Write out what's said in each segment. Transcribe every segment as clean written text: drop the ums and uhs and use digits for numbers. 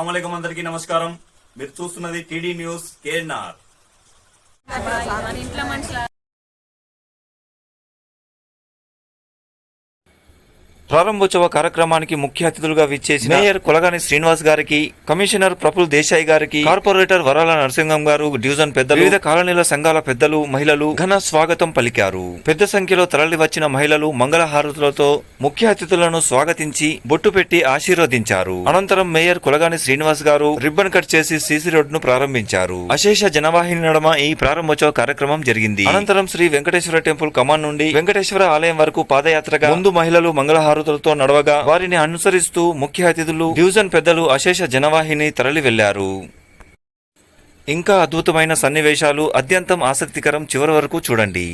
అస్సలాముఅలైకుం అందరికీ నమస్కారం. మీరు చూస్తున్నది టీడీ న్యూస్ కేఎన్ఆర్. ప్రారంభోత్సవ కార్యక్రమానికి ముఖ్య అతిథులుగా విచ్చేసిన మేయర్ కొలగాని శ్రీనివాస్ గారికి, కమిషనర్ ప్రఫుల్ దేశాయ్ గారికి, కార్పొరేటర్ వరాల నరసింహం గారు, డివిజన్ పెద్దలు, వివిధ కాలనీల సంఘాల పెద్దలు, మహిళలు ఘన స్వాగతం పలికారు. పెద్ద సంఖ్యలో తరలి వచ్చిన మహిళలు మంగళహారతులతో ముఖ్య అతిథులను స్వాగతించి బొట్టు పెట్టి ఆశీర్వదించారు. అనంతరం మేయర్ కొలగాని శ్రీనివాస్ గారు రిబ్బన్ కట్ చేసి సీసీ రోడ్డును ప్రారంభించారు. అశేష జనవాహిని నడమ ఈ ప్రారంభోత్సవ కార్యక్రమం జరిగింది. అనంతరం శ్రీ వెంకటేశ్వర టెంపుల్ కమాన్ నుండి వెంకటేశ్వర ఆలయం వరకు పాదయాత్రగా ముందు మహిళలు మంగళహారతులతో నడవగా వారిని అనుసరిస్తూ ముఖ్య అతిథులు, డివిజన్ పెద్దలు అశేష జనవాహిని తరలి వెళ్లారు. ఇంకా అద్భుతమైన సన్నివేశాలు, అత్యంతం ఆసక్తికరం. చివరి వరకు చూడండి.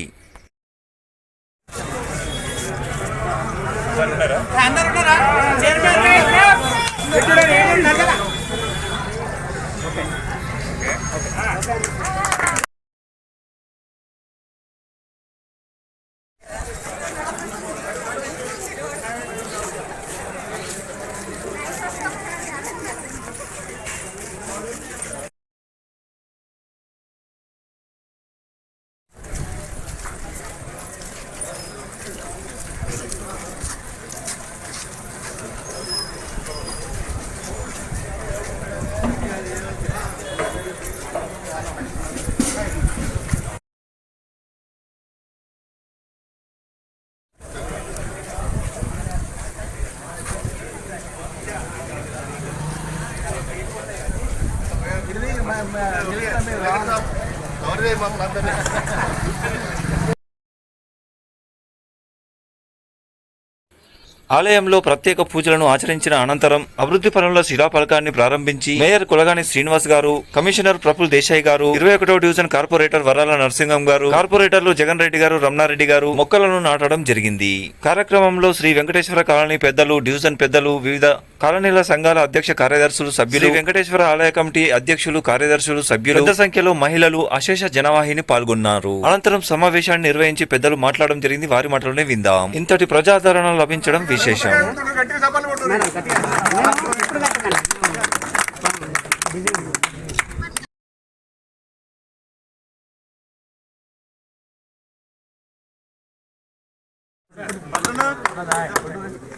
ఆలయంలో ప్రత్యేక పూజలను ఆచరించిన అనంతరం అభివృద్ధి పనుల శిలాఫలకాన్ని ప్రారంభించి మేయర్ కొలగాని శ్రీనివాస్ గారు, కమిషనర్ ప్రఫుల్ దేశాయ్ గారు, 21వ డివిజన్ కార్పొరేటర్ వరాల నరసింహం గారు, కార్పొరేటర్లు జగన్ రెడ్డి గారు, రమణారెడ్డి గారు మొక్కలను నాటడం జరిగింది. కార్యక్రమంలో శ్రీ వెంకటేశ్వర కాలనీ పెద్దలు, డివిజన్ పెద్దలు, వివిధ కాలనీల సంఘాల అధ్యక్ష కార్యదర్శులు, సభ్యులు, వెంకటేశ్వర ఆలయ కమిటీ అధ్యక్షులు, కార్యదర్శులు, సభ్యులు, పెద్ద సంఖ్యలో మహిళలు, అశేష జనవాహిని పాల్గొన్నారు. అనంతరం సమావేశాన్ని నిర్వహించి పెద్దలు మాట్లాడడం జరిగింది. వారి మాటలోనే విందాం. ఇంతటి ప్రజాదరణ లభించడం విశేషం.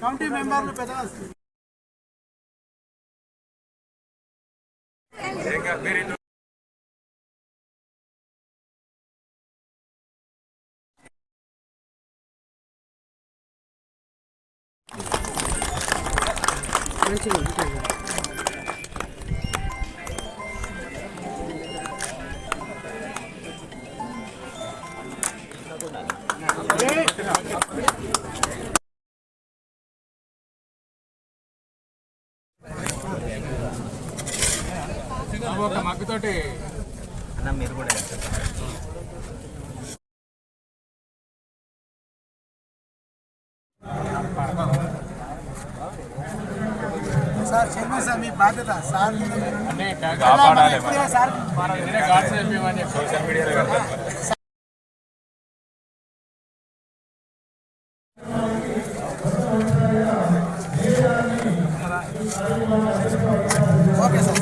కమిటీ మెంబర్లు పెద్ద మగ్గుతోటి అన్న మీరు కూడా సార్ చెప్పండి సార్, మీ బాధ్యత సార్ సోషల్ మీడియాలో ఓకే సార్.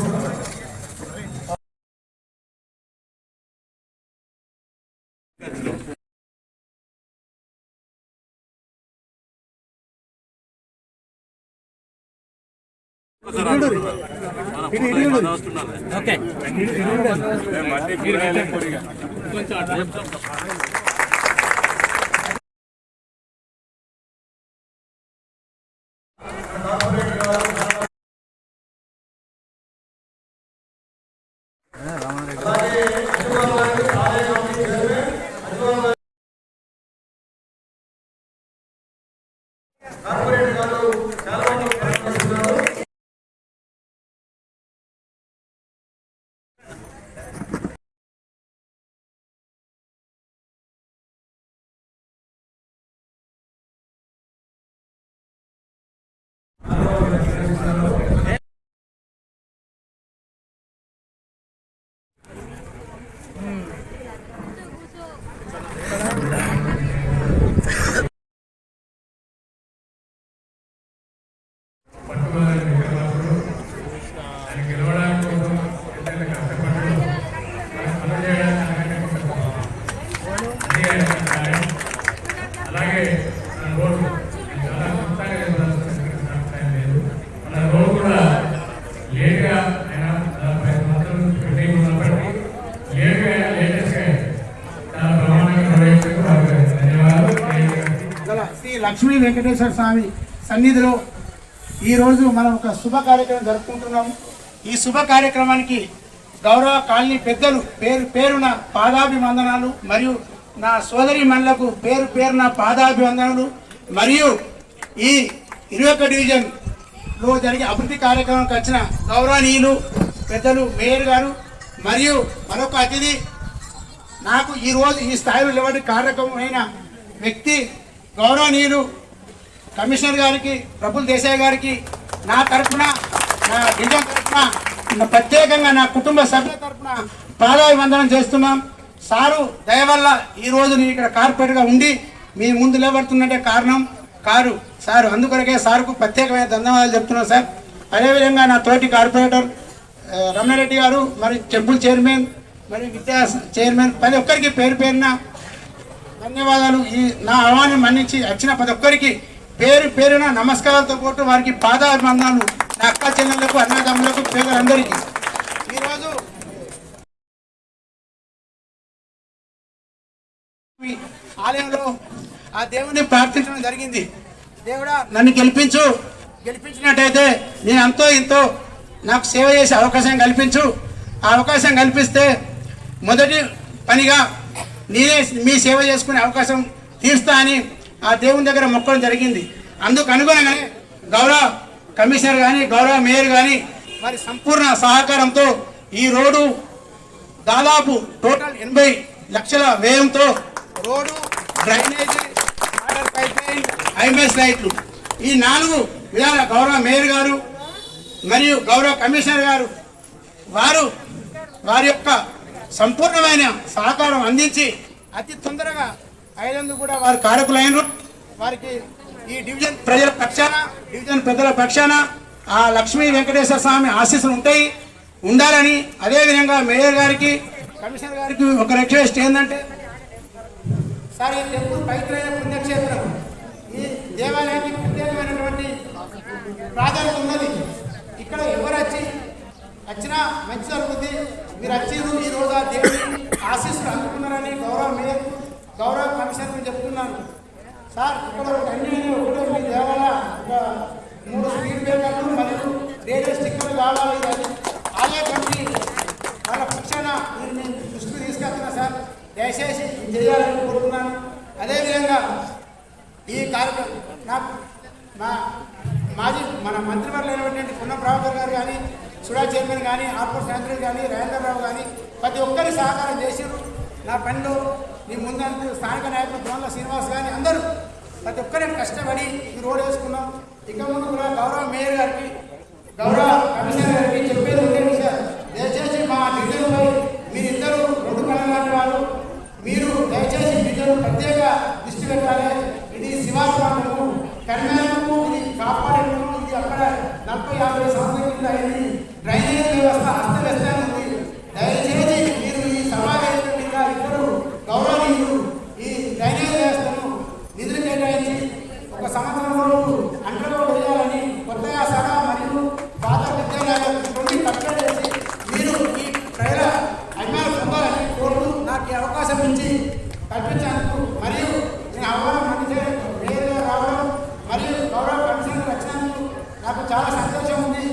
ఓకే అలాగే మన రోడ్డు చాలా కొత్తగా లేదు. మన రోడ్డు కూడా లేట్గా అయినా 45 సంవత్సరాల నుంచి పెట్టింగ్ ఉన్నప్పటికీ లేటెస్ట్గా చాలా ప్రమాణంగా నిర్వహించేందుకు వారికి ధన్యవాదాలు. శ్రీ లక్ష్మీ వెంకటేశ్వర స్వామి సన్నిధిలో ఈరోజు మనం ఒక శుభ కార్యక్రమం జరుపుకుంటున్నాం. ఈ శుభ కార్యక్రమానికి గౌరవ కాలనీ పెద్దలు పేరు పేరున పాదాభివందనాలు మరియు నా సోదరి మనులకు పేరు పేరున పాదాభివందనాలు మరియు ఈ 21 డివిజన్లో జరిగే అభివృద్ధి కార్యక్రమానికి వచ్చిన గౌరవనీయులు పెద్దలు మేయర్ గారు మరియు మరొక అతిథి నాకు ఈరోజు ఈ స్థాయిలో లేవటి కార్యక్రమమైన వ్యక్తి గౌరవనీయులు కమిషనర్ గారికి ప్రఫుల్ దేశాయ్ గారికి నా తరఫున నా డివిజన్ తరఫున ప్రత్యేకంగా నా కుటుంబ సభ్యుల తరఫున పాదాభివందనం చేస్తున్నాం. సారు దయ వల్ల ఈరోజు నేను ఇక్కడ కార్పొరేటర్గా ఉండి మీ ముందు నిలబడుతున్నట్టే కారణం సారు అందుకొరకే సార్కు ప్రత్యేకమైన ధన్యవాదాలు చెప్తున్నాను సార్. అదేవిధంగా నా తోటి కార్పొరేటర్ రమణారెడ్డి గారు మరి టెంపుల్ చైర్మన్ మరి విద్యా చైర్మన్ ప్రతి ఒక్కరికి పేరు పేరున ధన్యవాదాలు. ఈ నా ఆహ్వానం మన్నించి వచ్చిన ప్రతి ఒక్కరికి పేరు పేరున నమస్కారాలతో పాటు వారికి పాదాభివందనాలు. నా అక్క చెల్లెళ్లకు అన్నదమ్ములకు పేదలందరికీ ఈరోజు ఆలయంలో ఆ దేవుని ప్రార్థించడం జరిగింది. దేవుడా నన్ను గెలిపించినట్టయితే నేను అంతో ఇంతో నాకు సేవ చేసే అవకాశం కల్పించు. ఆ అవకాశం కల్పిస్తే మొదటి పనిగా నేనే మీ సేవ చేసుకునే అవకాశం తీరుస్తా అని ఆ దేవుని దగ్గర మొక్కడం జరిగింది. అందుకు అనుగుణంగానే గౌరవ కమిషనర్ కానీ గౌరవ మేయర్ కానీ మరి సంపూర్ణ సహకారంతో ఈ రోడ్డు దాదాపు టోటల్ 80 లక్షల వ్యయంతో road drainage water pipe line IMS లైట్లు ఈ 4 విధాల గౌరవ మేయర్ గారు మరియు గౌరవ కమిషనర్ గారు వారి యొక్క సంపూర్ణమైన సహకారం అందించి అతి తొందరగా అయ్యేందుకు కూడా వారు కారకులైనరు. వారికి ఈ డివిజన్ ప్రజల పక్షాన డివిజన్ పెద్దల పక్షాన ఆ లక్ష్మీ వెంకటేశ్వర స్వామి ఆశీస్సులు ఉండాలని అదేవిధంగా మేయర్ గారికి కమిషనర్ గారికి ఒక రిక్వెస్ట్ ఏంటంటే సార్ ఇది ఎప్పుడు పవిత్రమైన పుణ్యక్షేత్రం. ఈ దేవాలయానికి ప్రత్యేకమైనటువంటి ప్రాధాన్యత ఉన్నది. ఇక్కడ ఎవరు వచ్చినా మంచి జరుగుతుంది. మీరు వచ్చిండ్రు ఈరోజు ఆ దేవుని ఆశీస్సులు అందుకున్నారని గౌరవ మేయర్ గౌరవ కమిషనర్ చెప్తున్నాను. సార్ ఇక్కడ ఒకటి మీ దేవాలయ ఒక 3 స్పీడ్ బ్రేకర్లు మరియు రేడియో స్టిక్కర్లు కావాలి. ఆలయ కమిటీ వాళ్ళ పక్షాన నేను దృష్టికి తీసుకెళ్తున్నా సార్. దయచేసి చేయాలని కోరుతున్నాను. అదేవిధంగా ఈ కార్యక్రమం నాకు మన మంత్రివర్యులైనటువంటి పున్న ప్రభాకర్ గారు కానీ సుడా చైర్మన్ కానీ ఆర్పూర్ శాంతి కానీ రాజేంద్రరావు కానీ ప్రతి ఒక్కరి సహకారం చేసారు. నా పనిలో నీ ముందంతా స్థానిక నాయకులు దోన్ల శ్రీనివాస్ కానీ అందరూ ప్రతి ఒక్కరిని కష్టపడి ఈ రోడ్ వేసుకున్నాం. ఇక ముందు కూడా గౌరవ మేయర్ గారికి గౌరవ కమిషనర్ గారికి చెప్పేది ఉండే సార్. దయచేసి మా డివిజన్పై మీరిద్దరూ రోడ్డు కళలాంటి వాళ్ళు మీరు దయచేసి డివిజన్ ప్రత్యేక దృష్టి పెట్టాలి. ఇది శివాశ్వాసము కన్యాకు ఇది కాపాడేందుకు ఇది అక్కడ 40-50 సంవత్సరాల కింద అయింది. డ్రైనేజ్ వ్యవస్థ అస్తవ్యస్తంగా ఉంది. దయచేసి మీరు ఈ సమావేశం మీద ఇద్దరు గౌరవనీయులు ఈ డ్రైనేజ్ వ్యవస్థను నిధులు కేటాయించి 1 సంవత్సరం వరకు అండర్లో వేయాలని కొత్తగా సగా మరియు పాత విద్యాలయాలు 2 కట్టడి చేసి మీరు ఈ ప్రజల అభిమానులు పొందాలని కోరుతూ నాకు ఈ అవకాశం నుంచి కల్పించేందుకు మరియు నేను ఆహ్వానం అందించడం వేరుగా రావడం మరియు గౌరవ కమిషనర్ వచ్చినందుకు నాకు చాలా సంతోషం ఉంది.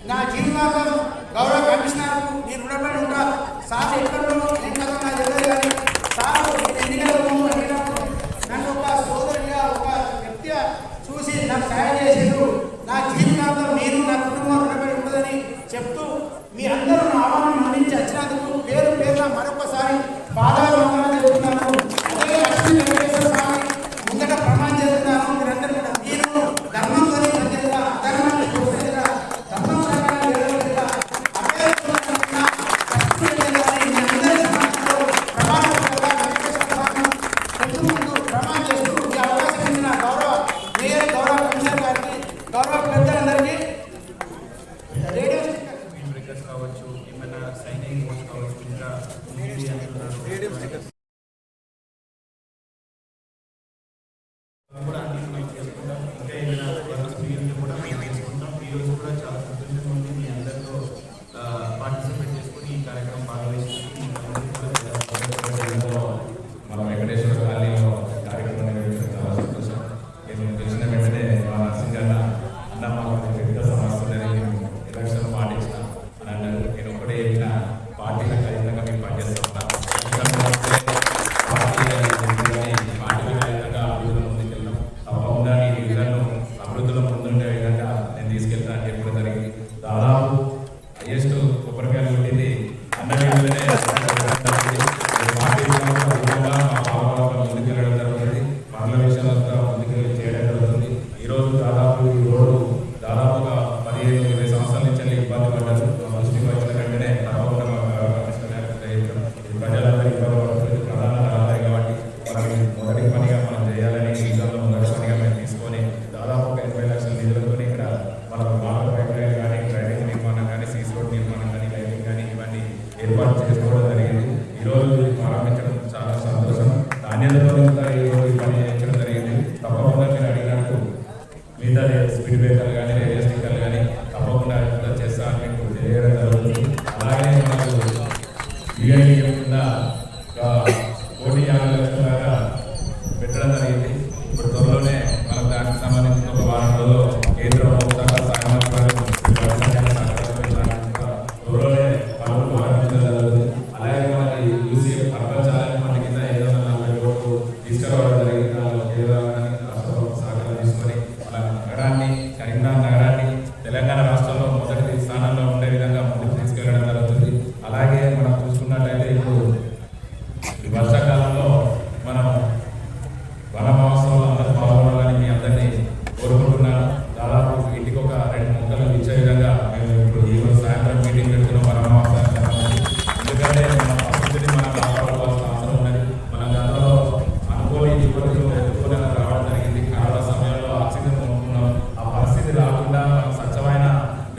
నా జీవితాంతం గౌరవ కమిషనర్కు నేను రుణపడి ఉంటా. సార్ ఎక్కడో ఏం కదా నాకు తెలియదు కానీ సార్ ఎన్నికలకు నన్ను ఒక సోదరుడిగా ఒక వ్యక్తిగా చూసి నాకు సహాయం చేసేందుకు నా జీవితాంతం నేను నా కుటుంబం రుణపడి ఉంటుందని చెప్తూ మీ అందరూ నా ఆహ్వానం అందించి వచ్చినందుకు పేరు పేరున మరొకసారి పాదాభివందనాలు చెప్తున్నాను. అదే లక్ష్మీ వెంకటేశ్వర స్వామి ముందట ప్రమాణం చేస్తున్నాను. మీరందరూ కూడా నేను ధర్మంతో పనిచేస్తా, అధర్మాన్ని చూసేదా, ధర్మం ప్రకారం అదే ఈరోజు కూడా చాలా సంతోషంగా ఉంది. మీ అందరితో పార్టిసిపేట్ చేసుకుని ఈ కార్యక్రమం మన వెంకటేశ్వర కాలనీలో కార్యక్రమం నిర్వహించడం చాలా సంతోషం. నేను తెలిసిన వెంటనే మా నర్సింగ్ అన్న మాకు పెద్ద సమస్య నేను ఎలక్షన్ పాటించిన అని అన్నారు. నేను ఒకటే చెప్పిన పార్టీలకు ఖచ్చితంగా మేము పనిచేస్తాం. పార్టీలకు ఖచ్చితంగా అభివృద్ధిలో ముందుకెళ్తాం. తప్పకుండా ఈ విధంగా అభివృద్ధిలో ముందుండే విధంగా నేను తీసుకెళ్తాను అని చెప్పడం జరిగింది. దాదాపు హైయెస్ట్ కొబ్బరికాయలు కొట్టింది అన్న ముందుకెళ్ళడం జరుగుతుంది. పనుల విషయాలంతా ముందుకెళ్ళి చేయడం జరుగుతుంది. ఈరోజు దాదాపు ఈ రోడ్డు దాదాపుగా 15-20 సంవత్సరాల నుంచి ఇబ్బంది పడ్డారు. దృష్టికి వచ్చిన వెంటనే తప్పకుండా ప్రజలందరూ ఇబ్బంది పడుతుంది. ప్రధాన రహదారి కాబట్టి మనం మొదటి పనిగా మనం చేయాలని విషయంలో మొదటి పనిగా మేము తీసుకొని దాదాపు 80 లక్షల నిధులతో ఇక్కడ మనకు వాటర్ పైప్ లైన్ కానీ డ్రైనేజ్ నిర్మాణం కానీ సీసీ రోడ్ నిర్మాణం కానీ లైటింగ్ కానీ ఇవన్నీ ఏర్పాటు చేసుకోవడం జరిగింది. ఈరోజు ప్రారంభించడం చాలా సంతోషం. నాణ్యతతో ఈరోజు ఈ పని చేయించడం జరిగింది. తప్పకుండా మీరు అడిగినట్టు మిగతా స్పీడ్ బ్రేకర్లు కానీ రేడియో స్టిక్కర్లు కానీ తప్పకుండా చేస్తాను మీకు తెలియడం జరుగుతుంది. అలాగే మనకు యూఐడి కింద 1,50,00,000 దాకా పెట్టడం జరిగింది. ఇప్పుడు త్వరలోనే మనకు దానికి సంబంధించిన ఒక వారం రోజుల్లో కేంద్రం త్వరలోనే పనులు ప్రారంభించడం జరుగుతుంది. అలాగే మనకి యూసీఎఫ్ అర్బన్ ఛాలెంజ్ ఫండ్ కింద 740 కోట్లు తీసుకురావడం జరిగింది. సహకారం తీసుకొని మన నగరాన్ని కరీంనగర్ నగరాన్ని తెలంగాణ రాష్ట్రంలో మొదటి స్థానంలో ఉండే విధంగా ముందుకు తీసుకెళ్లడం జరుగుతుంది. అలాగే మనం చూసుకున్నట్లయితే ఇప్పుడు ఈ వర్షాకాలంలో మనం వన మహోత్సవాలు అందరూ పాల్గొనాలని మీ అందరినీ కోరుకుంటున్నాను. దాదాపు ఇంటికి ఒక 2 మొక్కలు ఇచ్చే విధంగా మేము ఇప్పుడు ఈరోజు సాయంత్రం మీటింగ్ పెడుతున్నాం వన మహోత్సవానికి సంబంధించి. ఎందుకంటే మన పరిస్థితిని మనం కాపాడుకోవాల్సిన అవసరం ఉన్నది. మనం గతంలో అనుకోని ఇబ్బందులు ఎదుర్కొనేలా రావడం జరిగింది. కరోనా సమయంలో ఆక్సిజన్ కొనుక్కున్నాం. ఆ పరిస్థితి రాకుండా మనం స్వచ్ఛమైన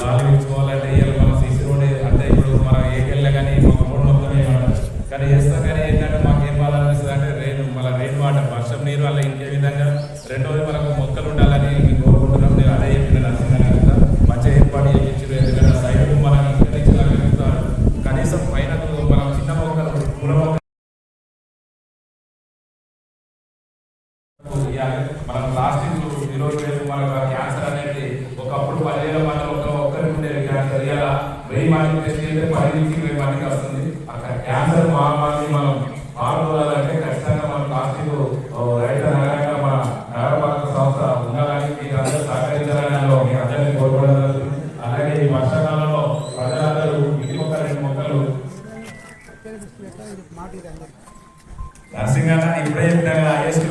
గాలి పీల్చుకోవాలంటే మన సీసీ రోడ్ అంటే ఇప్పుడు మనం ఏకెళ్ళా కానీ ఒక రోడ్ మొత్తం ఏమంటారు కానీ చేస్తాం. కానీ ఏంటంటే మాకు ఏం కావాలనిపిస్తుంది అంటే రెయిన్ వాటర్ వర్షం నీరు అలా ఇంకే విధంగా రెండోది మనకు మొక్కలు ఉండాలని మేము కోరుకుంటున్నాం. నేను అదే చెప్పిన నరసింహ మంచిగా ఏర్పాటు చేయించారు. ఎందుకంటే సైడ్ మనం ఇంకరించగలుగుతారు. కనీసం పైన మనం చిన్న మొక్కలు పూల మొక్కలు మనం ప్లాస్టిక్ ఈరోజు మనకు క్యాన్సర్ అనేది ఒకప్పుడు 10,000 మంది ఒక్కరికి ఉండేది. క్యాన్సర్ ఇలా 1000 మందికి టెస్ట్ చేస్తే 10 నుంచి 20 మందికి వస్తుంది. అక్కడ క్యాన్సర్ మహమ్మారిని మనం పాల్గొనాలంటే ఖచ్చితంగా మనం ప్లాస్టిక్ రైతు నగరంగా మన నగరపాలక సంస్థ ఉండాలని మీరు అందరూ సహకరించాలని మీ అందరినీ కోరుకోవడం జరుగుతుంది. అలాగే ఈ వర్షాకాలంలో ప్రజలందరూ ఇంటికి ఒక 2 మొక్కలు నర్సింగ్ అన్న ఇప్పుడే హైయెస్ట్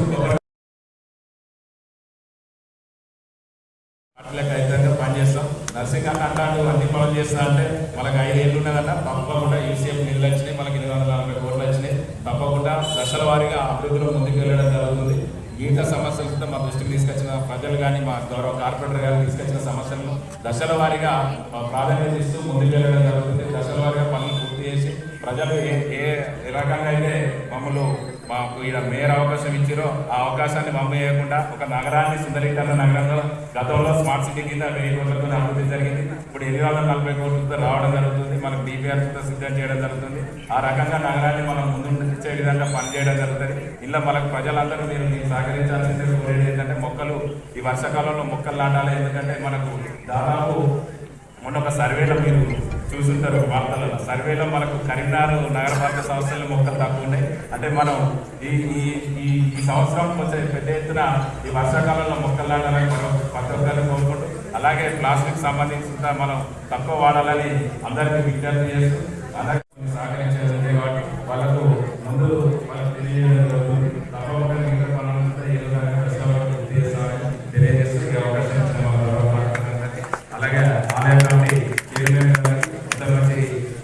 ఖచ్చితంగా పనిచేస్తాం. నర్సింగ్ అన్న అంటాడు అన్ని పనులు చేస్తా అంటే మనకు 5 ఏళ్ళు ఉన్నదన్న తప్పకుండా యూసీఎఫ్ నిధులు వచ్చినాయి. మనకి 240 కోట్లు వచ్చినాయి. తప్పకుండా దశల వారీగా అభివృద్ధిలో ముందుకు వెళ్ళడం జరుగుతుంది. మిగతా సమస్యలు కూడా మా దృష్టికి తీసుకొచ్చిన ప్రజలు కానీ మా గౌరవ కార్పొరేటర్ గారు తీసుకొచ్చిన సమస్యలను దశల వారీగా ప్రాధాన్యత ఇస్తూ ముందుకు వెళ్ళడం జరుగుతుంది. దశల వారీగా పనులు పూర్తి చేసి ప్రజలు ఏ రకంగా అయితే మమ్మల్ని మాకు ఇక్కడ మేయర్ అవకాశం ఇచ్చారో ఆ అవకాశాన్ని మమ్మల్ని చేయకుండా ఒక నగరాన్ని సుందరీకరణ నగరంలో గతంలో స్మార్ట్ సిటీ కింద 1000 కోట్లతో అభివృద్ధి జరిగింది. ఇప్పుడు 840 కోట్లతో రావడం జరుగుతుంది. మనకు డిపిఆర్ సిద్ధం చేయడం జరుగుతుంది. ఆ రకంగా నగరాన్ని మనం ముందు ఇచ్చే విధంగా పనిచేయడం జరుగుతుంది. ఇలా మనకు ప్రజలందరూ మీరు సహకరించాల్సింది కోరేది ఏంటంటే మొక్కలు ఈ వర్షాకాలంలో మొక్కలు నాటాలి. ఎందుకంటే మనకు దాదాపు మొన్న ఒక సర్వేలో మీరు చూసుంటారు వార్తలలో. సర్వేలో మనకు కరీంనగర్ నగరపాలక సంస్థలు మొక్కలు తక్కువ ఉన్నాయి. అంటే మనం ఈ సంవత్సరం కొంచెం పెద్ద ఎత్తున ఈ వర్షాకాలంలో మొక్కలు నాటాలని మనం ప్రతి ఒక్కరిని కోరుకుంటూ అలాగే ప్లాస్టిక్ సంబంధించిన మనం తక్కువ వాడాలని అందరికీ విజ్ఞప్తి చేస్తూ అలాగే సహకరించేది కాబట్టి వాళ్ళకు ముందు వాళ్ళకి తెలియజేయడం జరుగుతుంది. తప్పకుండా మిగతా పనులంతా ఏదో తెలియజేస్తూ ఈ అవకాశం ఇచ్చిన అలాగే ఆలయ కమిటీ చైర్మన్ మంచి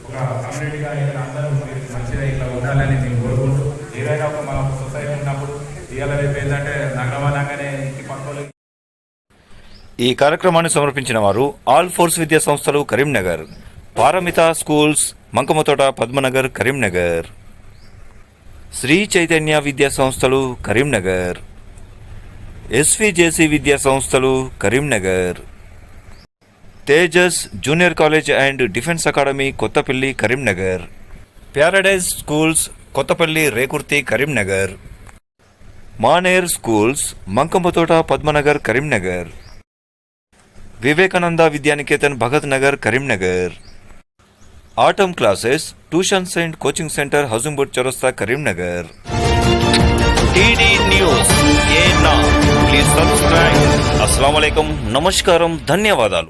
ఒక కమ్యూనిటీగా ఇక్కడ అందరూ మంచిగా ఇట్లా ఉండాలని మేము కోరుకుంటూ ఏదైనా ఒక మన సొసైటీ ఉన్నప్పుడు ఇవాళ రేపు ఏంటంటే నగరమనగానే ఇంటి పక్కలు. ఈ కార్యక్రమాన్ని సమర్పించిన వారు ఆల్ ఫోర్స్ విద్యా సంస్థలు కరీంనగర్, పారమిత స్కూల్స్ మంకమతోట పద్మనగర్ కరీంనగర్, శ్రీ చైతన్య విద్యా సంస్థలు కరీంనగర్, ఎస్విజేసి విద్యా సంస్థలు Karimnagar, Tejas junior college and defence academy Kothapalli Karimnagar, paradise schools Kothapalli Rekurthi Karimnagar, Maner schools Mankammathota Padmanagar Karimnagar, Vivekananda Vidyaniketan Bhagat Nagar Karimnagar, atom classes tuitions and coaching centre హజుంబుట్ చౌరస్తా Karimnagar. TD news please subscribe. అస్సలాము అలైకుం, నమస్కారం, ధన్యవాదాలు.